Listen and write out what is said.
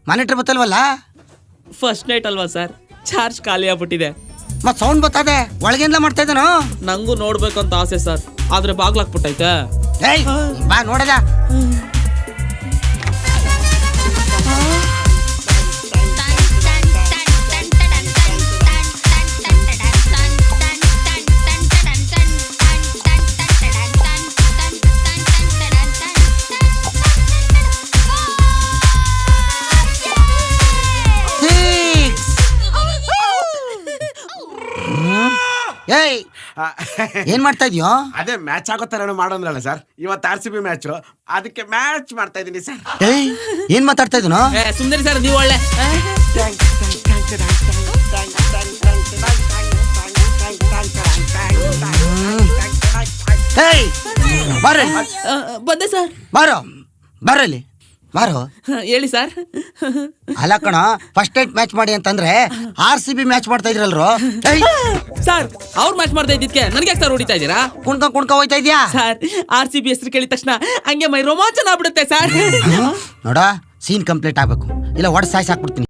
Monitor ಬತ್ತಲ್ವಲ್ಲ? First night ಅಲ್ವಾ sir, charge ಖಾಲಿ ಆಗ್ಬಿಟ್ಟಿದೆ. ಮತ್ ಸೌಂಡ್ ಬರ್ತದೆ, ಒಳಗೆಲ್ಲ ಮಾಡ್ತಾ ಇದ್ದಾನೋ? ನಂಗೂ ನೋಡ್ಬೇಕಂತ ಆಸೆ ಸರ್, ಆದ್ರೆ ಬಾಗ್ಲಾಕ್ಬಿಟ್ಟೈತೆ. ಬಾ ನೋಡದ. ಏನ್ ಮಾಡ್ತಾ ಇದೀಯೋ? ಅದೇ ಮ್ಯಾಚ್ ಆಗೋ ತರ ಮಾಡೋದ್ರಲ್ಲ ಸರ್, ಇವತ್ತು RCB ಮ್ಯಾಚ್, ಅದಕ್ಕೆ ಮ್ಯಾಚ್ ಮಾಡ್ತಾ ಇದೀನಿ ಸರ್. ಏನ್ ಮಾತಾಡ್ತಾ ಇದೀನೋ? ಸುಂದರಿ ಸರ್, ನೀವು ಒಳ್ಳೆ ಬಂದೆ ಸರ್. ಬಾರೋ ಬರಲಿ, ಬಾರೋ. ಹೇಳಿ ಸರ್. ಅಲ್ಲ ಕಣ, ಫಸ್ಟ್ ನೈಟ್ ಮ್ಯಾಚ್ ಮಾಡಿ ಅಂತಂದ್ರೆ RCB ಮ್ಯಾಚ್ ಮಾಡ್ತಾ ಇದ್ರಲ್ರು. ಸರ್, ಅವ್ರು ಮ್ಯಾಚ್ ಮಾಡ್ತಾ ಇದ್ದಿದ್ಕೆ ನನಗೆ ಸರ್ ಹೊಡಿತಾ ಇದ್ದೀರಾ? ಕುಣ್ಕ ಹೋಯ್ತಾ ಇದ್ಯಾ ಸರ್? RCB ಹೆಸರು ಕೇಳಿದ ತಕ್ಷಣ ಹಂಗೆ ಮೈ ರೋಮಾಂಚನ ಆಗ್ಬಿಡುತ್ತೆ ಸರ್. ನೋಡ, ಸೀನ್ ಕಂಪ್ಲೀಟ್ ಆಗ್ಬೇಕು, ಇಲ್ಲ ಒಡ್ ಸಾಯ್ಸಾಕ್ಬಿಡ್ತೀನಿ.